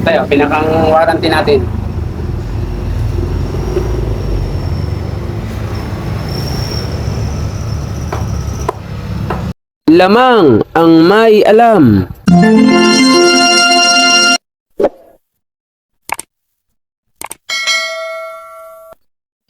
Tayo, pinakang warranty natin. Lamang ang may alam.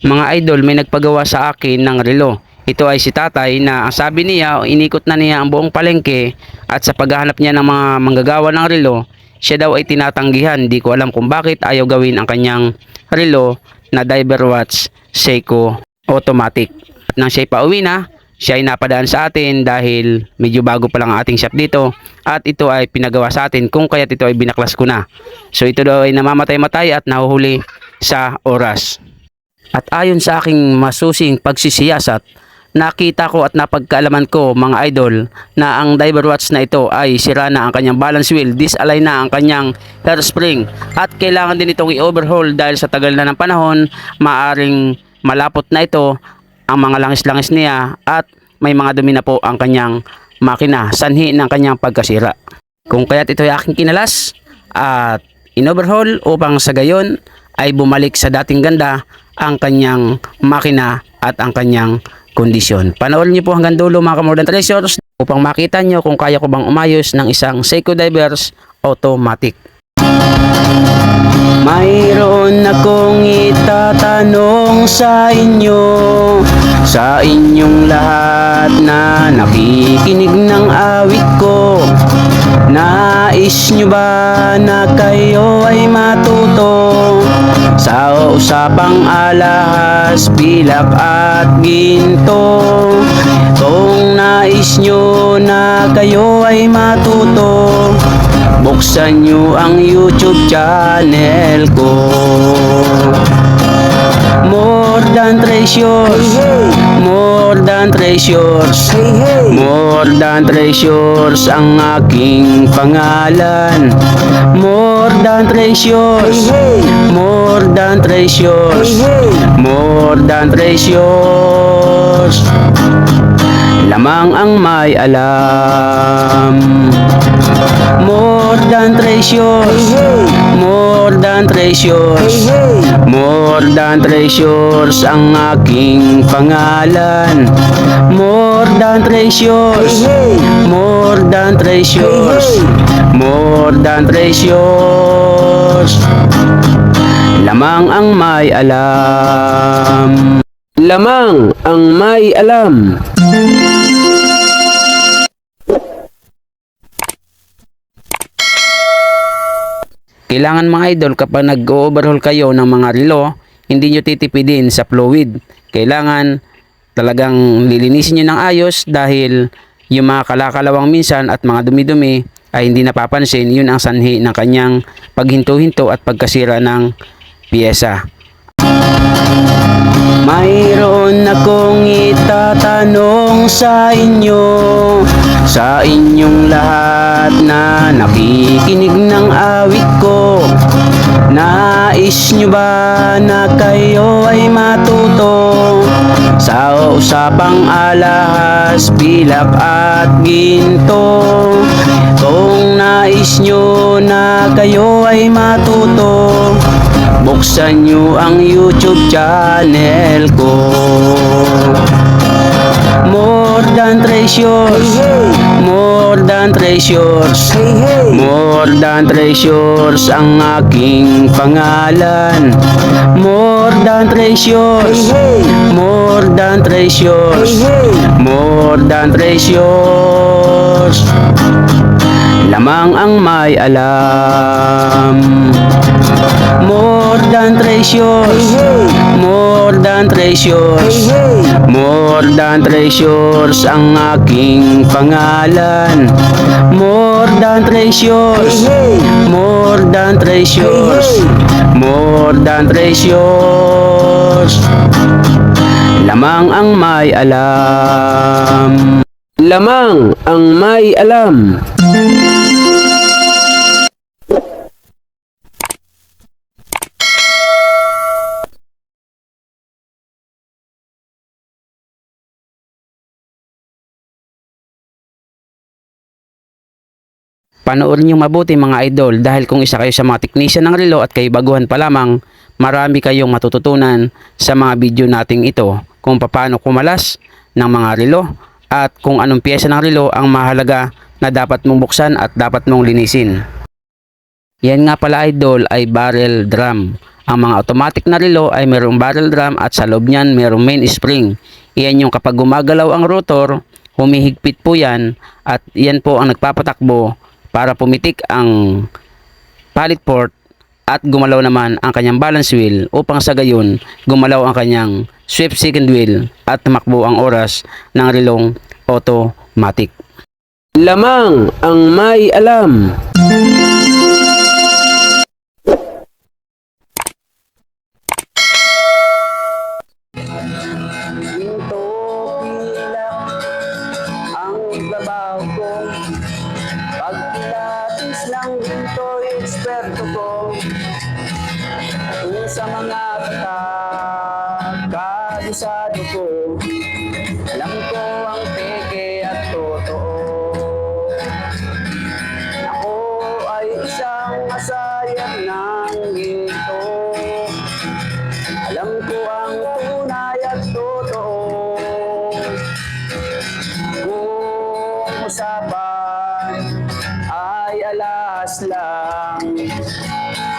Mga idol, may nagpagawa sa akin ng relo. Ito ay si tatay na ang sabi niya, inikot na niya ang buong palengke at sa paghahanap niya ng mga manggagawa ng relo, siya daw ay tinatanggihan. Di ko alam kung bakit ayaw gawin ang kanyang relo na diver watch Seiko automatic. At nang siya pauwi na, siya ay napadaan sa atin dahil medyo bago pa lang ang ating shop dito at ito ay pinagawa sa atin kung kaya't ito ay binaklas ko na. So ito daw ay namamatay-matay at nahuhuli sa oras. At ayon sa aking masusing pagsisiyasat, nakita ko at napagkaalaman ko mga idol na ang diver watch na ito ay sira na ang kanyang balance wheel, disalign na ang kanyang hairspring at kailangan din itong i-overhaul dahil sa tagal na ng panahon, maaring malapot na ito ang mga langis-langis niya at may mga dumi na po ang kanyang makina, sanhi ng kanyang pagkasira. Kung kaya't ito ay aking kinalas at in-overhaul upang sa gayon ay bumalik sa dating ganda ang kanyang makina at ang kanyang kondisyon. Panoorin niyo po hanggang dulo mga ka-More Than Treasures upang makita niyo kung kaya ko bang umayos ng isang Seiko Divers automatic. Mayroon akong itatanong sa inyo, sa inyong lahat na nakikinig ng awit ko. Nais nyo ba na kayo ay matuto sa usapang alahas, pilak at ginto? Kung nais nyo na kayo ay matuto, buksan nyo ang YouTube channel ko. More Than Treasures, More Than Treasures, More Than Treasures ang aking pangalan. More Than Treasures, More Than Treasures, More Than Treasures. Lamang ang may alam. More Than Treasures, More Than Treasures, More Than Treasures ang aking pangalan. More Than Treasures, More Than Treasures, More Than Treasures. Lamang ang may alam. Lamang ang may alam. Kailangan mga idol kapag nag-overhaul kayo ng mga relo, hindi nyo titipidin sa fluid. Kailangan talagang lilinisin nyo ng ayos dahil yung mga kalakalawang minsan at mga dumi-dumi ay hindi napapansin. Yun ang sanhi ng kanyang paghinto-hinto at pagkasira ng piyesa. Mayroon akong itatanong sa inyo, sa inyong lahat na nakikinig ng awit ko. Nais nyo ba na kayo ay matuto sa usapang alahas, pilak at ginto? Kung nais nyo na kayo ay matuto, buksan nyo ang YouTube channel ko. More Than Treasures, More Than Treasures, More Than Treasures ang aking pangalan. More Than Treasures, More Than Treasures, More Than Treasures. Lamang ang may alam. More Than Treasures, More Than Treasures, More Than Treasures ang aking pangalan. More Than Treasures, More Than Treasures, More Than Treasures. Lamang ang may alam. Lamang ang may alam. Panoorin niyo mabuti mga idol dahil kung isa kayo sa mga technician ng relo at kayo baguhan pa lamang, marami kayong matututunan sa mga video nating ito kung paano kumalas ng mga relo at kung anong piyesa ng relo ang mahalaga na dapat mong buksan at dapat mong linisin. Yan nga pala idol ay barrel drum. Ang mga automatic na relo ay mayroong barrel drum at sa loob niyan mayroong main spring. Iyan yung kapag gumagalaw ang rotor, humihigpit po yan at yan po ang nagpapatakbo para pumitik ang pallet port at gumalaw naman ang kanyang balance wheel upang sa gayon gumalaw ang kanyang sweep second wheel at tumakbo ang oras ng relong automatic. Lamang ang may alam. Ginto pila ang trabaho ko, pag pilates ng ginto eksperto ko, kung sa mga kabisado ko, alam ko ang peke at totoo. Ako ay isang masayang ng ginto, alam ko ang tunay at totoo. Kung usapan ay alas lang,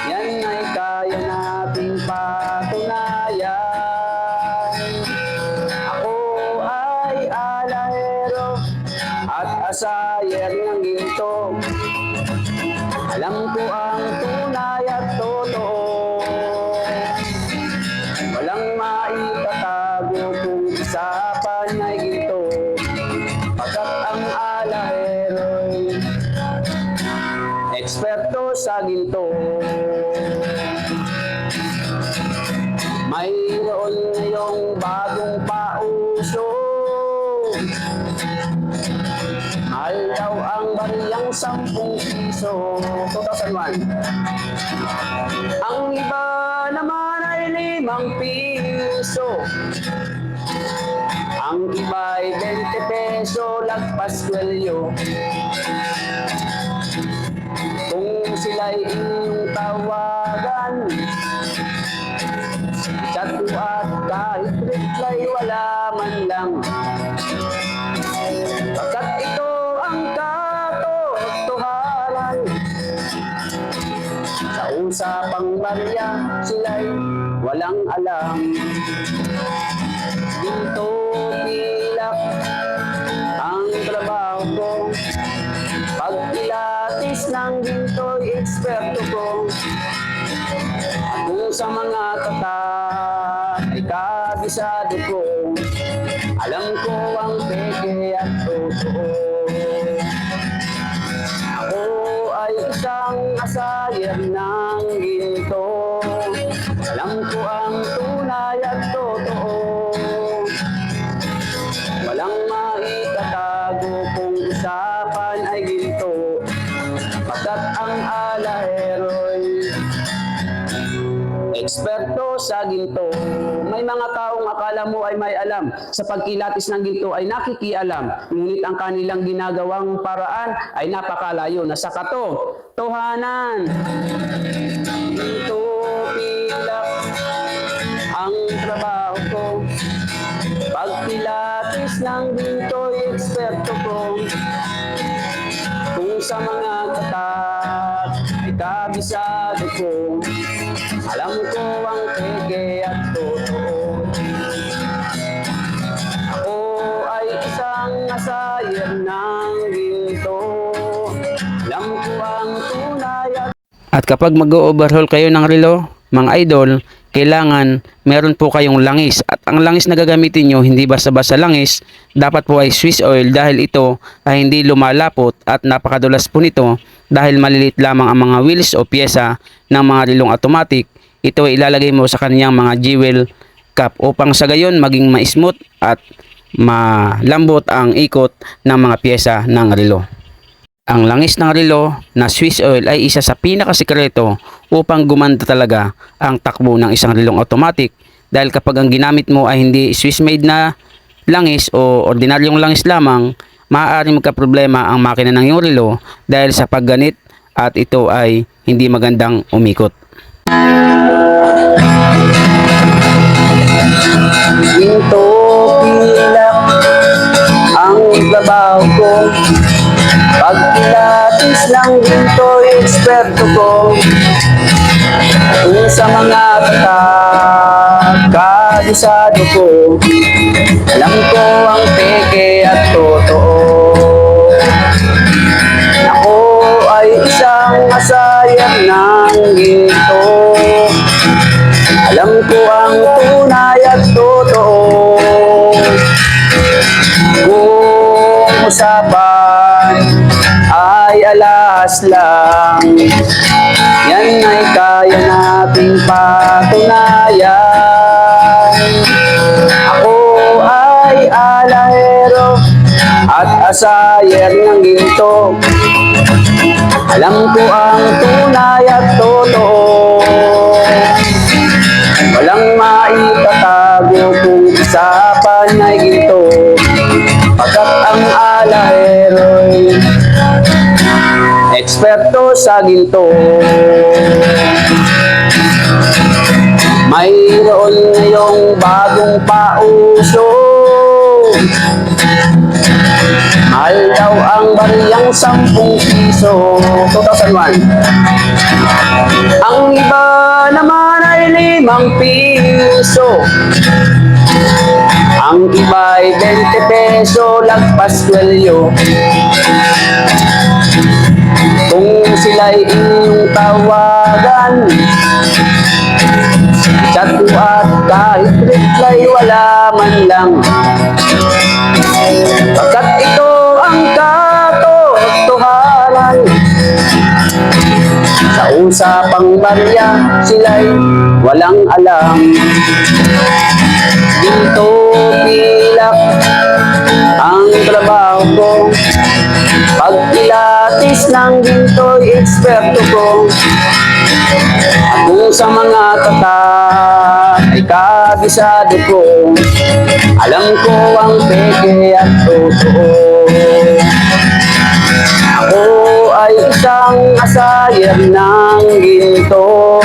yan ay kaya nating patunayan. Ako ay alahero at asayer ng ginto, alam ko ang tunay at totoo. Walang maitatago kung usapan ay ginto, pagkat ang alahero'y eksperto sa ginto. Mayroon ngayong bagong pauso, mahal daw ang bariyang 10 piso, 2001. Ang iba naman ay 5 piso, ang iba ay 20 peso, lagpas kwelyo. Kung sila'y inyong tawagan, chat at kahit reply wala man lang, pagkat ito ang katotohanan. Sa usapang barya sila'y walang alam. Ginto pilak ang trabaho ko, pag pilates ng ginto'y eksperto ko. At kung sa mga ay kabisado ko, alam ko ang peke at totoo. Ako ay isang asayer ng ginto, alam ko ang tunay at totoo. Walang maitatago kung usapan ay ginto, pagkat ang alahero'y eksperto sa ginto. May mga taong akala mo ay may alam sa pagkilatis ng ginto ay nakikialam, ngunit ang kanilang ginagawang paraan ay napakalayo na sa katotohanan. Ginto pilak ang trabaho ko, pag pilates ng ginto eksperto ko. Kung sa mga ay kabisado ko, alam ko ang peke at totoo. Ako ay isang asayer ng ginto, alam ko ang tunay at kapag mag-overhaul kayo ng relo, mga idol, kailangan meron po kayong langis. At ang langis na gagamitin nyo, hindi basta-basta langis, dapat po ay Swiss oil dahil ito ay hindi lumalapot at napakadulas po nito dahil malilit lamang ang mga wheels o pyesa ng mga relong automatic. Ito ay ilalagay mo sa kaniyang mga jewel cap upang sa gayon maging ma-smooth at malambot ang ikot ng mga pyesa ng relo. Ang langis ng relo na Swiss oil ay isa sa pinakasikreto upang gumanda talaga ang takbo ng isang relong automatic, dahil kapag ang ginamit mo ay hindi Swiss made na langis o ordinaryong langis lamang, maaaring magkaproblema ang makina ng iyong relo dahil sa pagganit at ito ay hindi magandang umikot. Ginto pilak ang trabaho ko. Pag pilates ng ginto, eksperto ko. Kung sa mga kabisado ko, alam ko ang peke at totoo. Ako ay isang masayang ng ginto. Alam ko ang tunay at totoo. Kung usapan ay alas lang, yan ay kaya nating patunayan. Ako ay alahero at asayer ng ginto. Alam ko ang tunay at totoo. Walang maitatago kung usapan ay ginto. Pagkat ang alahero'y eksperto sa ginto. Mayroon ngayong bagong pauso. Mahal daw ang bariyang 10 piso. 2001. Ang iba naman ay 5 piso. Ang iba ay 20 peso, lagpas kwelyo. Kung sila'y inyong tawagan, chat at kahit reply, wala man lang. Pagkat ito ang katotohanan. Sa usapang barya, sila'y walang alam. Ginto pilak ang trabaho ko. Pag pilates ng ginto'y eksperto ko. At kung sa mga ay kabisado ko, alam ko ang peke at totoo. Ako ay isang asayer ng ginto.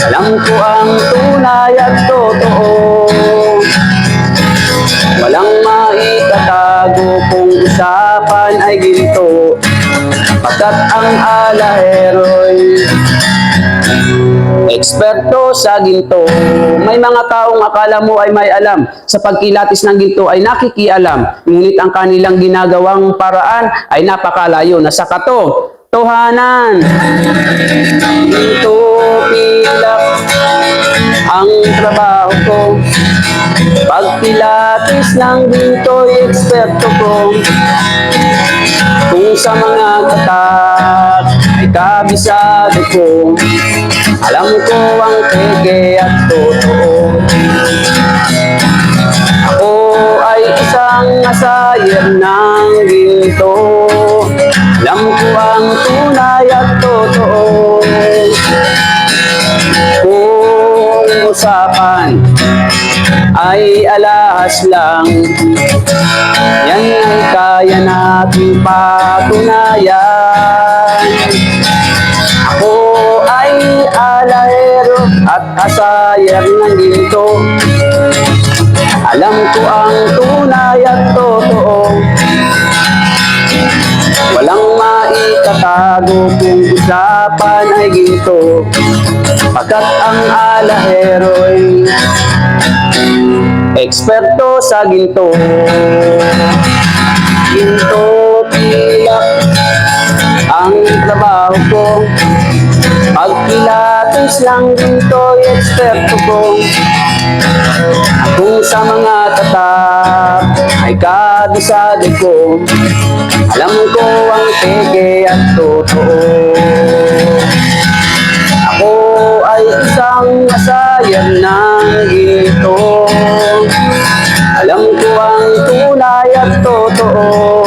Alam ko ang tunay at totoo. Walang maitatago kung usapan ay ginto. Pagkat ang alahero'y eksperto sa ginto. May mga taong akala mo ay may alam sa pagkilatis ng ginto ay nakikialam, ngunit ang kanilang ginagawang paraan ay napakalayo na sa katotohanan. Ginto pilak ang trabaho ko. Pag pilates ng ginto'y eksperto ko. Kung sa mga ay kabisado ko, alam ko ang peke at totoo. Ako ay isang asayer ng ginto. Alam ko ang tunay at totoo. Kung usapan ay alahas lang, yan ay kaya nating patunayan. Ako ay alahero at asayer ng ginto. Alam ko ang tunay at totoo. Walang maitatago kung usapan ay ginto. Pagkat ang alahero'y eksperto sa ginto. Ginto pilak ang trabaho ko. Pag pilates ng ginto'y eksperto ko. Kung sa mga ay kabisado ko, alam ko ang peke at totoo. Ako ay isang asayer ng ginto. Alam ko ang tunay at totoo.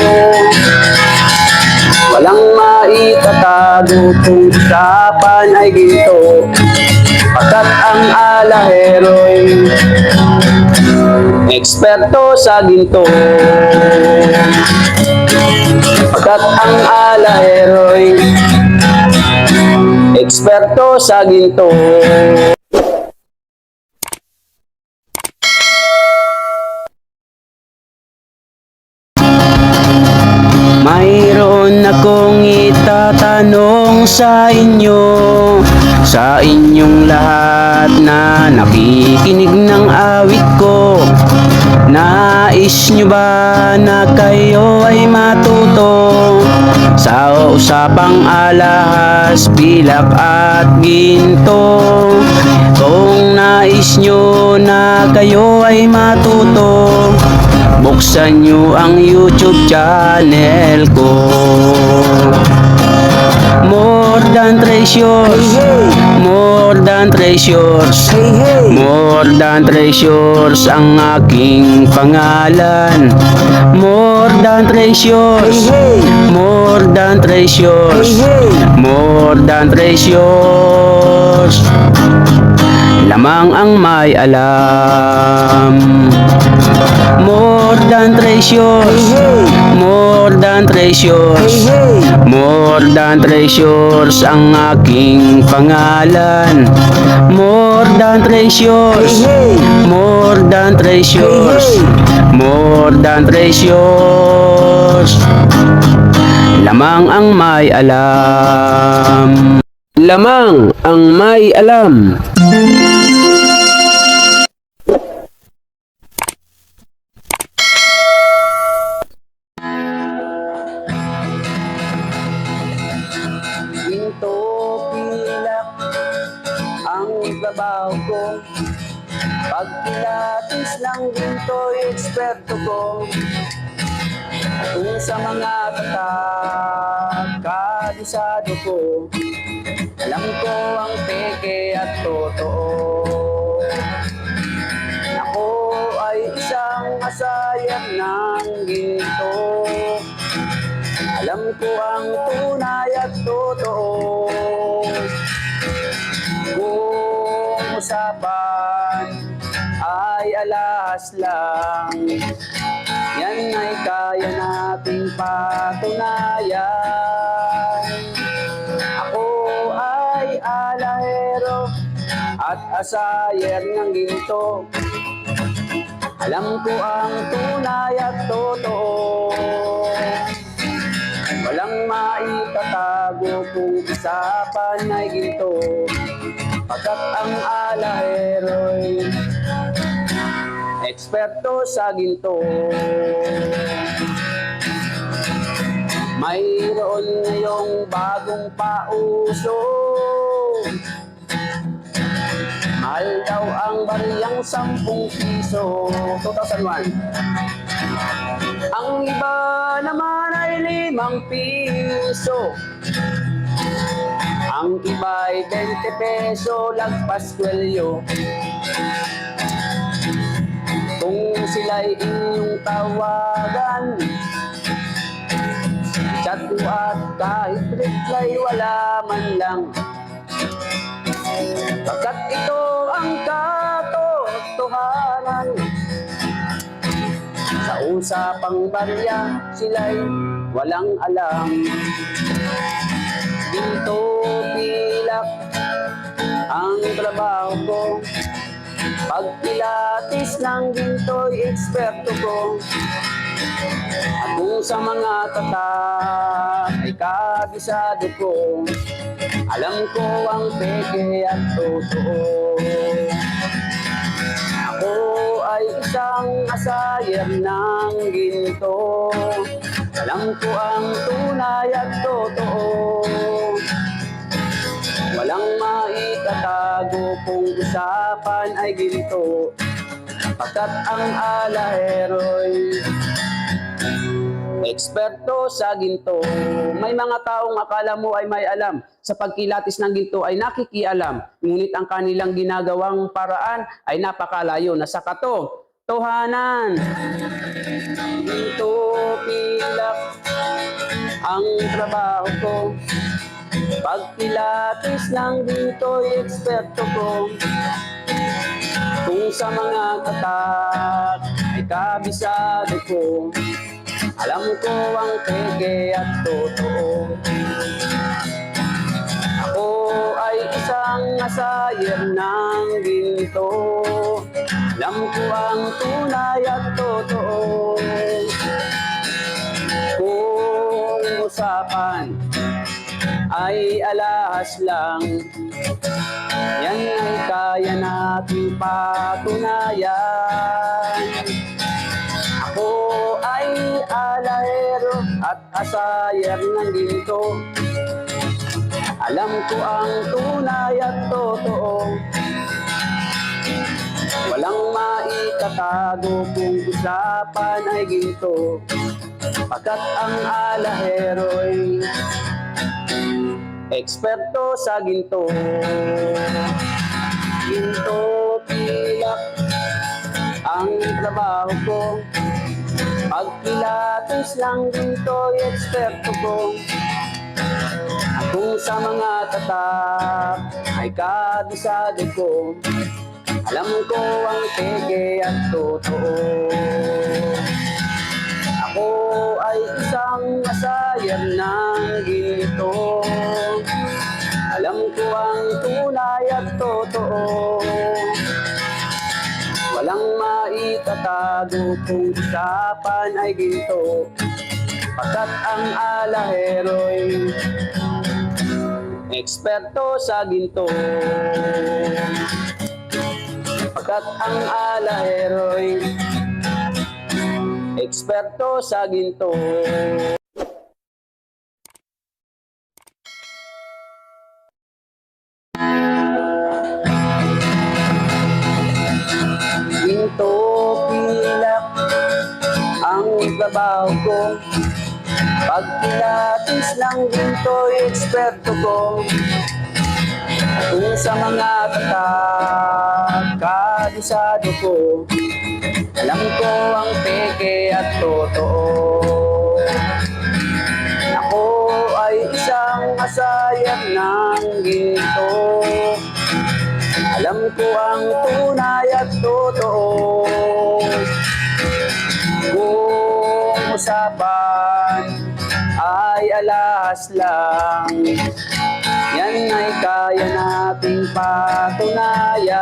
Walang maitatago kung usapan ay ginto. Pagkat ang alahero'y eksperto sa ginto. Pagkat ang alahero'y eksperto sa ginto. Mayroon akong itatanong sa inyo, sa inyong lahat na nakikinig ng awit ko. Nais nyo ba na kayo ay matuto sa usapang alahas, pilak at ginto? Kung nais nyo na kayo ay matuto, buksan nyo ang YouTube channel ko. More than treasures, more than treasures, more than treasures ang aking pangalan. More than treasures, more than treasures, more than treasures. Lamang ang may alam. More than treasures, more than treasures, more than treasures ang aking pangalan. More than treasures, more than treasures, more than treasures. Lamang ang may alam. Lamang ang may alam. Ginto, pilak ang trabaho ko. Pag pilates ng ginto'y eksperto ko. Kung sa mga tatak, kabisado ko. Alam ko ang peke at totoo. Ako ay isang masayang ng ginto. Alam ko ang tunay at totoo. Kung usapan ay alas lang, yan ay kaya nating patunayan. Ako ay alahero at asayer ng ginto. Alam ko ang tunay at totoo. Walang maitatago kung usapan ay ginto. Pagkat ang alahero'y eksperto sa ginto. Mayroon ngayong bagong pauso. Mahal daw ang bariyang 10 piso. 2001. Ang iba naman ay 5 piso. Ang iba ay 20 peso, lagpas kwelyo. Kung sila'y inyong tawagan, chat ko at kahit reply wala man lang. Pagkat ito ang katotohanan. Sa usapang barya, sila'y walang alam. Ginto, pilak ang trabaho ko. Pag pilates ng ginto'y eksperto ko. At kung sa mga tatak ay kabisado ko, alam ko ang peke at totoo. Ako ay isang asayer ng ginto. Alam ko ang tunay at totoo. Walang maitatago kung usapan ay ginto. Pagkat ang alahero'y eksperto sa ginto. May mga taong akala mo ay may alam. Sa pagkilatis ng ginto ay nakikialam. Ngunit ang kanilang ginagawang paraan ay napakalayo na sa katotohanan. Ginto, pilak ang trabaho ko. Pagkilatis ng ginto'y eksperto ko. Kung sa mga katak, ay kabisado ko. Alam ko ang peke at totoo. Ako ay isang asayer ng ginto. Alam ko ang tunay at totoo. Kung usapan ay alahas lang, yan ay kaya nating patunayan. Ako ay alahero at asayer ng ginto. Alam ko ang tunay at totoo. Walang maitatago kung usapan ay ginto, pagkat ang alahero'y eksperto sa ginto. Ginto pilak ang trabaho ko, pagpilates ng ginto'y eksperto ko. At kung sa mga tatak ay kabisado ko, alam ko ang peke at totoo. Ako ay isang asayer ng ginto. Alam ko ang tunay at totoo. Walang maitatago kung usapan ay ginto, pagkat ang alahero'y eksperto sa ginto. Pagkat ang alahero'y eksperto sa ginto. Ginto pilak ang trabaho ko, pagpilates ng ginto'y eksperto ko. Kung sa mga tatak kabisado ko, alam ko ang peke at totoo. Ako ay isang asayer ng ginto. Alam ko ang tunay at totoo. Kung usapan ay alahas lang, yan ay kaya nating patunayan.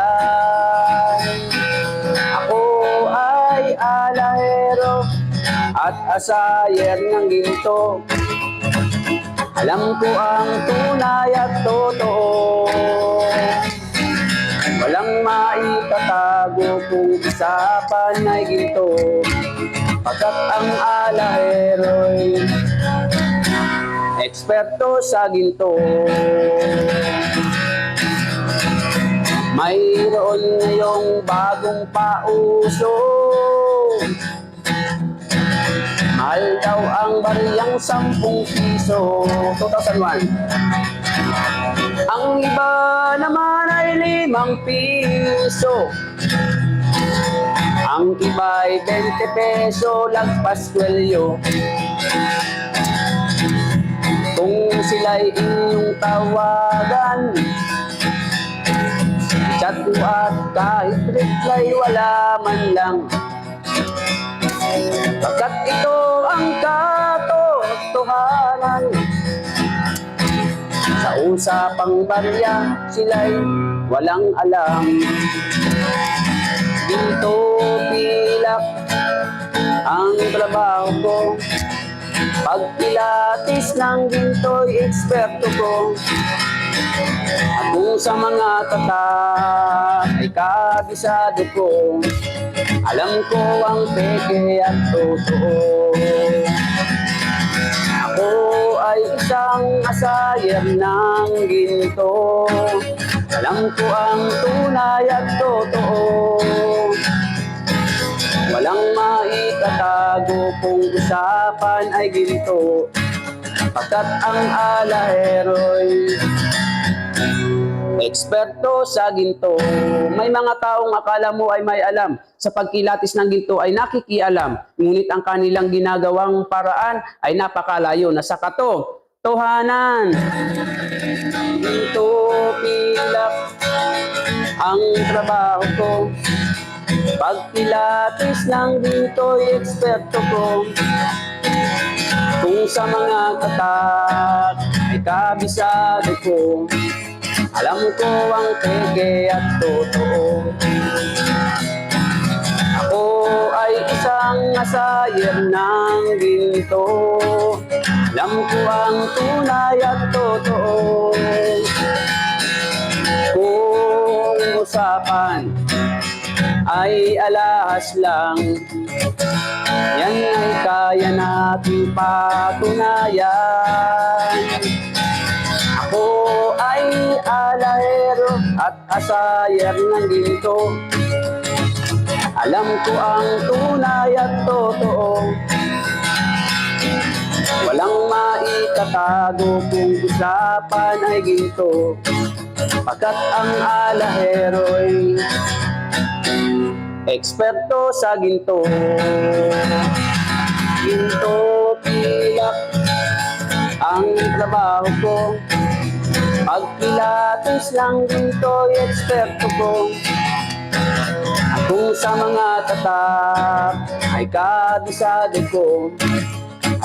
Ako ay alahero at asayer ng ginto. Alam ko ang tunay at totoo. Walang maitatago kung usapan ay ginto, pagkat ang alahero'y eksperto sa ginto. Mayroon ngayong bagong pauso, mahal daw ang bariyang 10 piso. 2001. Ang iba naman ay 5 piso. Ang iba ay 20 peso, lagpas kwelyo. Kung sila'y inyong tawagan, chat mo at kahit reply wala man lang, pagkat ito ang katotohanan. Sa usapang barya, sila'y walang alam. Ginto pilak ang trabaho ko, pagpilates ng ginto'y eksperto ko. At kung sa mga tatak ay kabisado ko, alam ko ang peke at totoo. Ako ay isang asayer ng ginto. Alam ko ang tunay at totoo. Walang maitatago kung usapan ay ginto, pagkat ang alahero'y eksperto sa ginto. May mga taong akala mo ay may alam, sa pagkilatis ng ginto ay nakikialam, ngunit ang kanilang ginagawang paraan ay napakalayo na sa katotohanan. Ginto pilak ang trabaho ko, Pagpilates ng ginto'y eksperto ko. Kung sa mga katak ay kabisado ko, alam ko ang peke at totoo. Ako ay isang asayer ng ginto, alam ko ang tunay at totoo. Kung usapan ay alahas lang, yan ay kaya nating patunayan. Ako ay alahero at asayer ng ginto, alam ko ang tunay at totoo. Walang maitatago kung usapan ay ginto, pagkat ang alahero'y eksperto sa ginto. Ginto pilak ang trabaho ko, pagpilates ng ginto'y eksperto ko. Kung sa mga tatak ay kabisado ko,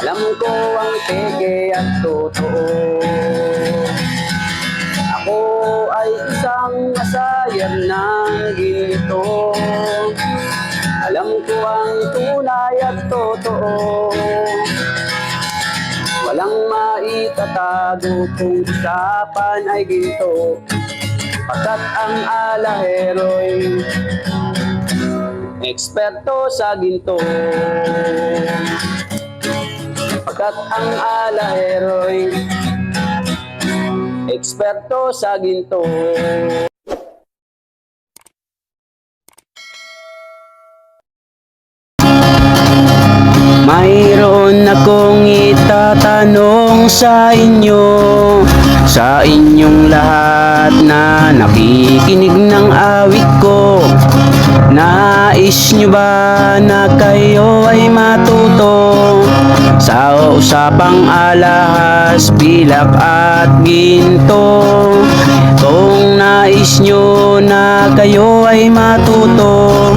alam ko ang peke at totoo. Ako ay isang asayer ng ginto, alam ko ang tunay at totoo. Walang maitatago kung usapan ay ginto, pagkat ang alahero'y eksperto sa ginto. Pagkat ang alahero'y eksperto sa ginto. Mayroon akong itatanong sa inyo, sa inyong lahat na nakikinig ng awit ko. Nais nyo ba na kayo ay matuto sa usapang alahas, pilak at ginto? Kung nais nyo na kayo ay matuto,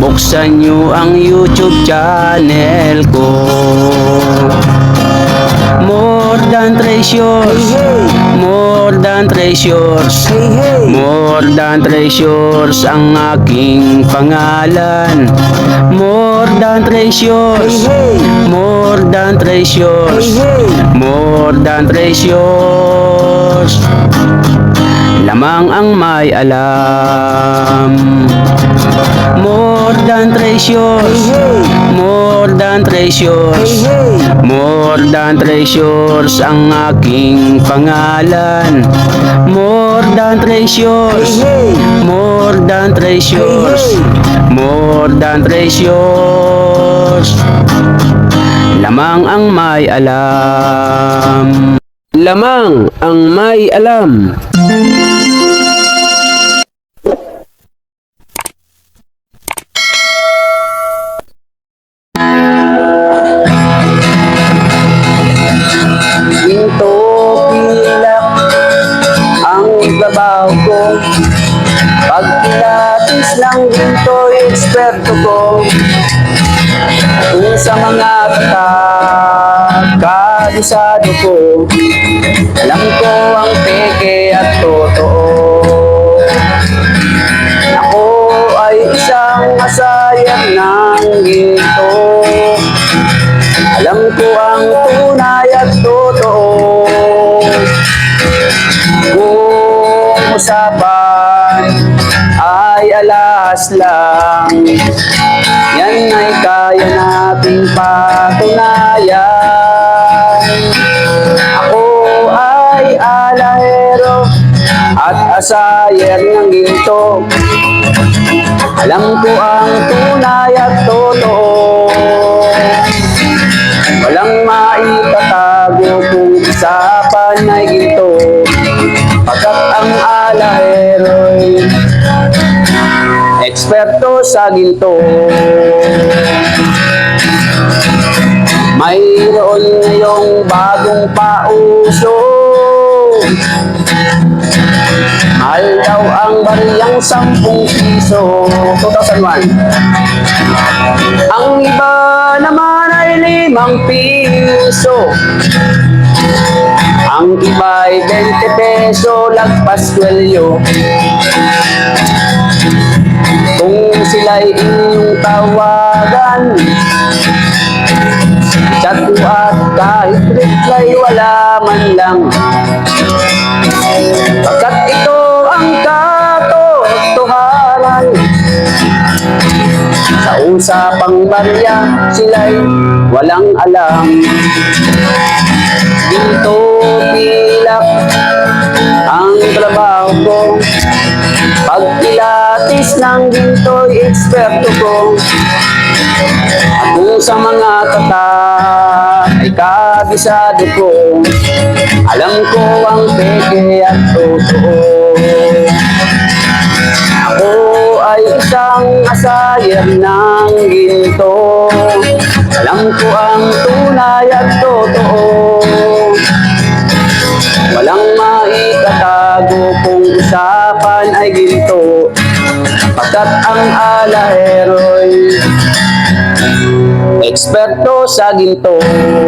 buksan nyo ang YouTube channel ko. More than treasures, more than treasures, more than treasures ang aking pangalan. More than treasures, more than treasures, more than treasures. Lamang ang may alam. More than treasures, more than treasures, more than treasures ang aking pangalan. More than treasures, more than treasures, more than treasures. Lamang ang may alam. Lamang ang may alam. Ginto pilak ang trabaho ko, pagpilates ng ginto'y eksperto ko. Kung sa mga kabisado ko, alam ko ang peke at totoo. Ako ay isang masayang ng ginto, alam ko ang tunay at totoo. Kung usapan ay alas lang, yan ay kaya nating patunayan. Ako ay alahero at asayer ng ginto, alam ko ang tunay at totoo. Walang maitatago kung usapan ay ginto, pagkat ang alahero'y eksperto sa ginto. Mayroon ngayong bagong pauso, Mahal daw ang bariyang 10 piso. 2001. Ang iba naman ay 5 piso. Ang iba ay 20 peso, lagpas kwelyo. Kung sila'y inyong tawagan, chat at kahit reply wala man lang. Pagkat ito ang katotohanan, sa usapang barya sila'y walang alam. Dito pilak ang trabaho ko, pagpilatis ng ginto'y eksperto ko. At kung sa mga tatak ay kabisado ko, alam ko ang peke at totoo. Ako ay isang asayer ng ginto, alam ko ang tunay at totoo. Walang maitatago kung usapan ay ginto, pagkat ang alahero'y eksperto sa ginto.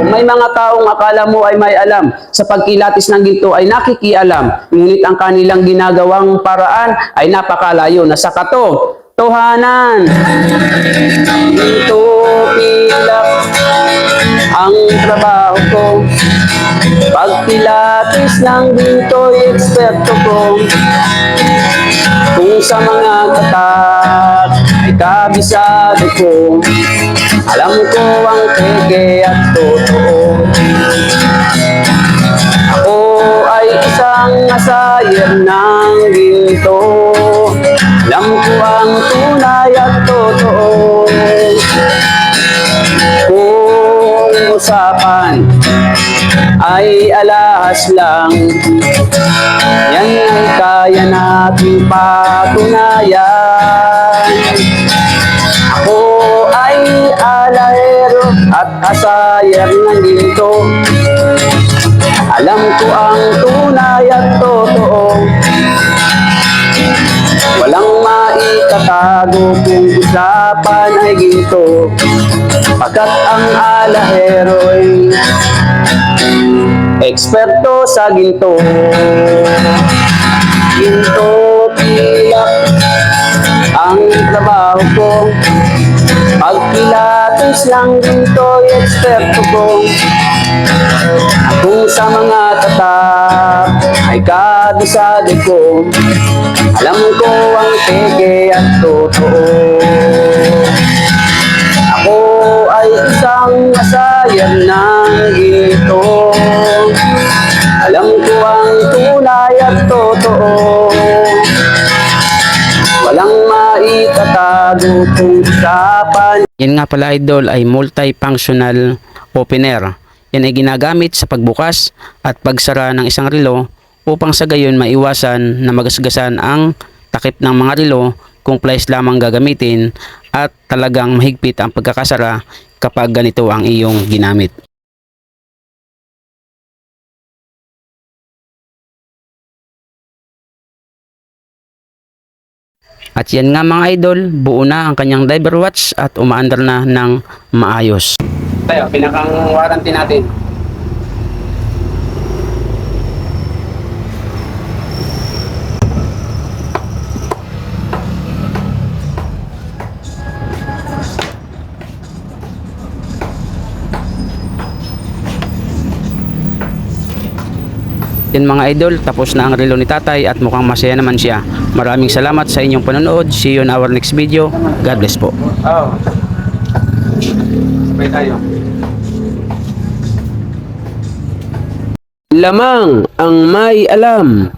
May mga taong akala mo ay may alam sa pagkilatis ng ginto ay nakikialam, ngunit ang kanilang ginagawang paraan ay napakalayo na sa katotohanan. Ginto pilak ang trabaho ko, pagpilatis ng ginto'y eksperto ko. Kung sa mga katak ay kabisado ko, alam ko ang peke at totoo. Ako ay isang asayer ng ginto, alam ko ang tunay at totoo. Kung usapan ay alahas lang, yan ay kaya nating patunayan. Ako ay alahero at asayer ng ginto, alam ko ang tunay at totoo. Walang maitatago kung usapan ay ginto, pagkat ang alahero'y eksperto sa ginto. Ginto pilak ang trabaho ko, pagpilatis ng ginto'y eksperto ko. Kung sa mga tatak ay kabisado ko, alam ko ang peke at totoo. Ako ay isang asayer ng ginto, alam ko ang tunay at totoo. Walang maitatago kung usapan. Yan nga pala idol ay multifunctional opener. Yan ay ginagamit sa pagbukas at pagsara ng isang relo upang sa gayon maiwasan na magasgasan ang takip ng mga relo kung pliers lamang gagamitin at talagang mahigpit ang pagkakasara kapag ganito ang iyong ginamit. At yan nga mga idol, buo na ang kanyang diver watch at umaandar na ng maayos. Tayo, pinakang warranty natin. Yan mga idol, tapos na ang relo ni tatay at mukhang masaya naman siya. Maraming salamat sa inyong panonood. See you in our next video. God bless po. Oh. Sabay tayo. Lamang ang may alam.